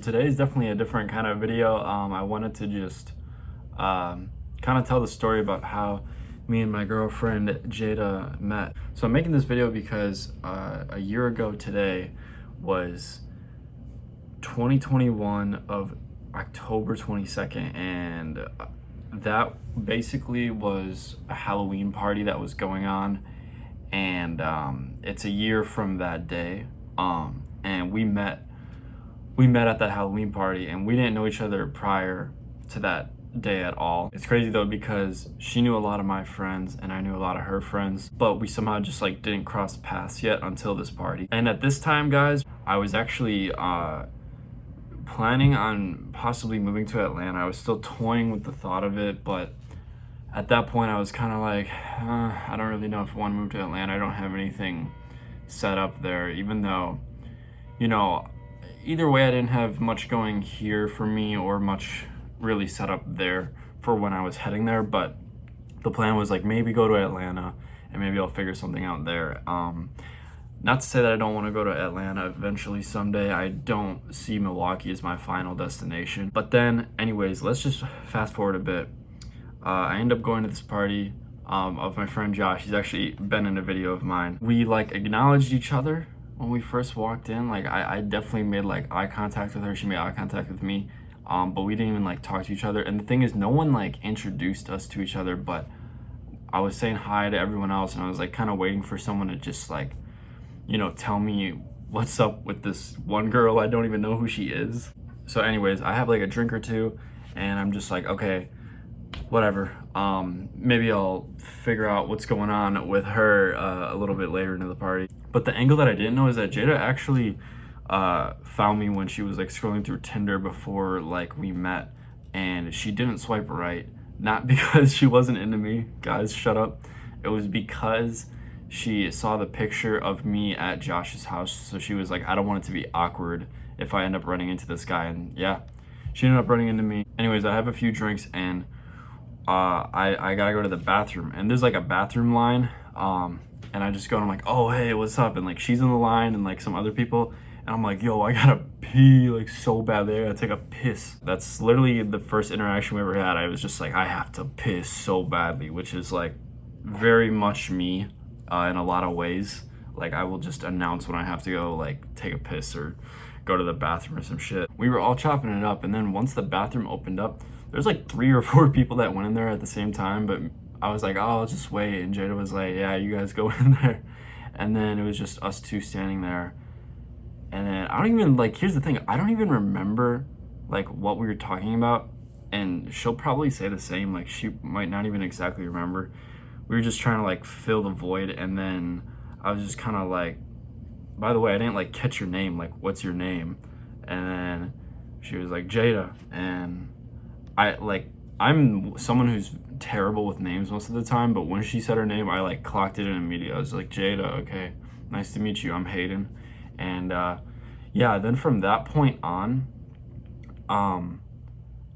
today is definitely a different kind of video. I wanted to just kind of tell the story about how me and my girlfriend Jada met. So I'm making this video because a year ago today was 2021 of October 22nd, and that basically was a Halloween party that was going on, and it's a year from that day. And we met at that Halloween party, and we didn't know each other prior to that day at all. It's crazy though, because she knew a lot of my friends and I knew a lot of her friends, but we somehow just like didn't cross paths yet until this party. And at this time, guys, I was actually planning on possibly moving to Atlanta. I was still toying with the thought of it, but at that point I was kind of like, I don't really know if I want to move to Atlanta. I don't have anything set up there, even though, you know, either way, I didn't have much going here for me or much really set up there for when I was heading there. But the plan was like, maybe go to Atlanta and maybe I'll figure something out there. Not to say that I don't want to go to Atlanta eventually someday. I don't see Milwaukee as my final destination. But then, anyways, let's just fast forward a bit. I end up going to this party of my friend Josh. He's actually been in a video of mine. We like acknowledged each other when we first walked in. Like I definitely made like eye contact with her. She made eye contact with me. But we didn't even like talk to each other. And the thing is, no one like introduced us to each other, but I was saying hi to everyone else, and I was like kind of waiting for someone to just like, you know, tell me what's up with this one girl. I don't even know who she is. So anyways, I have like a drink or two, and I'm just like, okay, whatever. Maybe I'll figure out what's going on with her a little bit later into the party. But the angle that I didn't know is that Jada actually found me when she was like scrolling through Tinder before like we met, and she didn't swipe right. Not because she wasn't into me, guys, shut up. It was because she saw the picture of me at Josh's house, so she was like, I don't want it to be awkward if I end up running into this guy. And yeah, she ended up running into me. Anyways, I have a few drinks, and I gotta go to the bathroom, and there's like a bathroom line, and I just go and I'm like, oh hey, what's up? And like she's in the line and like some other people, and I'm like, yo, I gotta pee like so badly. I gotta take a piss. That's literally the first interaction we ever had. I was just like, I have to piss so badly, which is like very much me in a lot of ways. Like I will just announce when I have to go like take a piss or go to the bathroom or some shit. We were all chopping it up, and then once the bathroom opened up, there's like 3 or 4 people that went in there at the same time, but I was like, oh, I'll just wait. And Jada was like, yeah, you guys go in there. And then it was just us two standing there. And then I don't even like, here's the thing, I don't even remember like what we were talking about. And she'll probably say the same, like she might not even exactly remember. We were just trying to like fill the void, and then I was just kind of like, by the way, I didn't like catch your name, like what's your name? And then she was like, Jada. And I'm someone who's terrible with names most of the time, but when she said her name, I like clocked it in immediately. I was like, Jada, okay, nice to meet you, I'm Hayden. And yeah, then from that point on,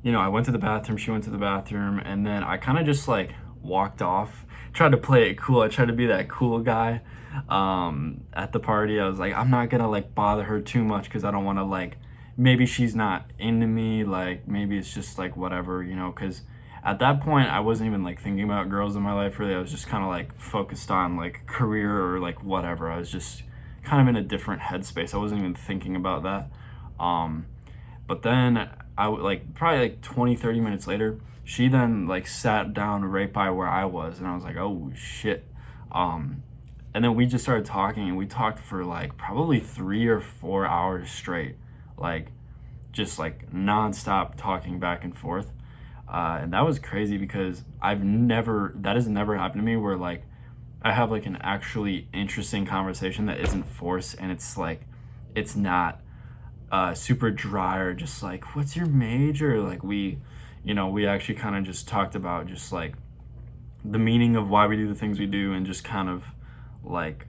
you know, I went to the bathroom, she went to the bathroom, and then I kind of just like walked off, tried to play it cool. I tried to be that cool guy at the party. I was like, I'm not gonna like bother her too much because I don't want to like, maybe she's not into me, like maybe it's just like whatever, you know, because at that point I wasn't even like thinking about girls in my life really. I was just kind of like focused on like career or like whatever. I was just kind of in a different headspace. I wasn't even thinking about that. But then I like probably like 20-30 minutes later, she then like sat down right by where I was, and I was like, oh shit. And then we just started talking, and we talked for like probably 3 or 4 hours straight, like just like nonstop talking back and forth. And that was crazy because that has never happened to me, where like I have like an actually interesting conversation that isn't forced, and it's like, it's not super dry or just like, what's your major? Like we actually kind of just talked about just like the meaning of why we do the things we do, and just kind of like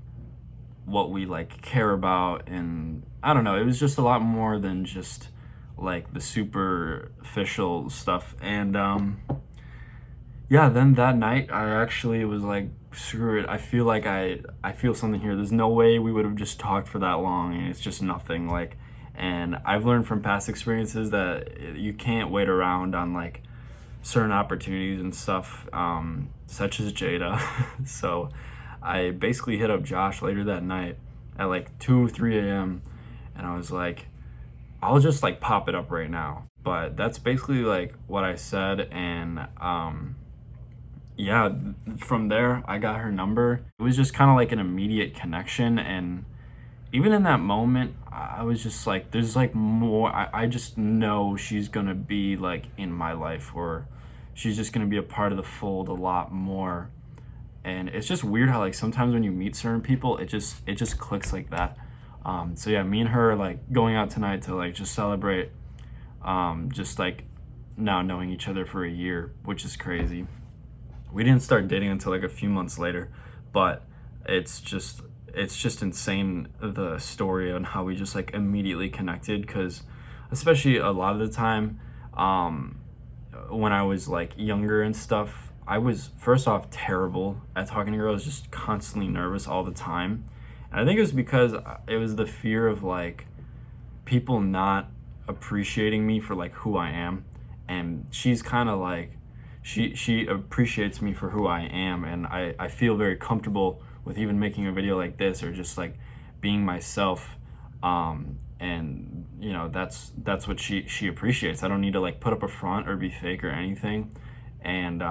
what we like care about. And I don't know, it was just a lot more than just like the superficial stuff. And yeah, then that night I actually was like, screw it, I feel like I feel something here. There's no way we would have just talked for that long, and it's just nothing. Like, And I've learned from past experiences that you can't wait around on like certain opportunities and stuff, such as Jada. So I basically hit up Josh later that night at like 2 3 a.m. and I was like, I'll just like pop it up right now. But that's basically like what I said. And yeah, from there I got her number. It was just kind of like an immediate connection. And even in that moment, I was just like, there's like more. I just know she's gonna be like in my life, or she's just gonna be a part of the fold a lot more. And it's just weird how like sometimes when you meet certain people, it just clicks like that. So yeah, me and her like going out tonight to like just celebrate, just like now knowing each other for a year, which is crazy. We didn't start dating until like a few months later, but it's just insane, the story on how we just like immediately connected. Because especially a lot of the time, when I was like younger and stuff, I was first off terrible at talking to girls, just constantly nervous all the time. And I think it was because it was the fear of like people not appreciating me for like who I am. And she's kind of like, she appreciates me for who I am, and I feel very comfortable with even making a video like this, or just like being myself. And you know, that's what she appreciates. I don't need to like put up a front or be fake or anything. And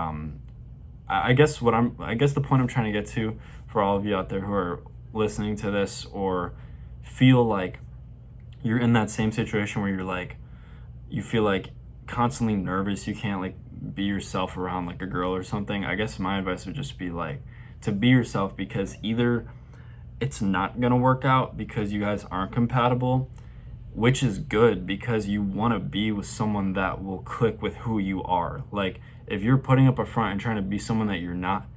I guess the point I'm trying to get to for all of you out there who are listening to this, or feel like you're in that same situation where you're like, you feel like constantly nervous, you can't like be yourself around like a girl or something. I guess my advice would just be like to be yourself, because either it's not gonna work out because you guys aren't compatible, which is good because you want to be with someone that will click with who you are. Like if you're putting up a front and trying to be someone that you're not,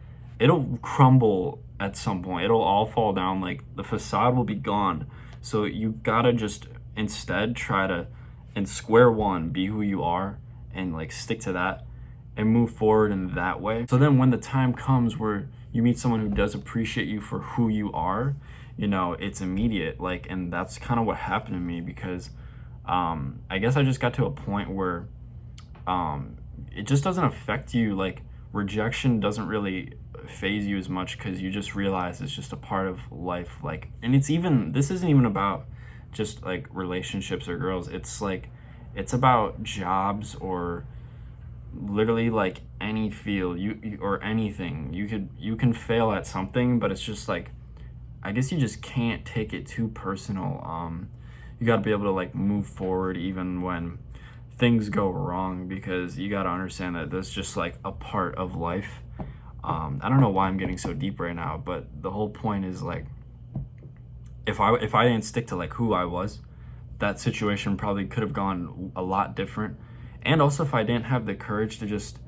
it'll crumble at some point. It'll all fall down. Like the facade will be gone. So you gotta just instead try to, in square one, be who you are and like stick to that and move forward in that way. So then when the time comes where you meet someone who does appreciate you for who you are, you know, it's immediate. Like, and that's kind of what happened to me, because I guess I just got to a point where it just doesn't affect you. Like rejection doesn't really phase you as much, because you just realize it's just a part of life. Like, and this isn't even about just like relationships or girls. It's like, it's about jobs, or literally like any field or anything. You can fail at something, but it's just like, I guess you just can't take it too personal. You got to be able to like move forward even when things go wrong, because you got to understand that that's just like a part of life. I don't know why I'm getting so deep right now, but the whole point is like, if I didn't stick to like who I was, that situation probably could have gone a lot different. And also, if I didn't have the courage to just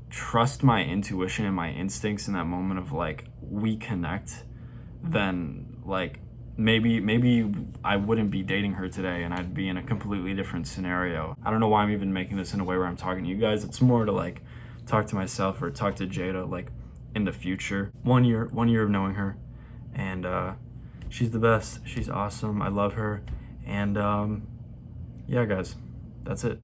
trust my intuition and my instincts in that moment of like, we connect, then like maybe I wouldn't be dating her today, and I'd be in a completely different scenario. I don't know why I'm even making this in a way where I'm talking to you guys. It's more to like talk to myself or talk to Jada like in the future. 1 year of knowing her, and she's the best. She's awesome. I love her. And yeah, guys, that's it.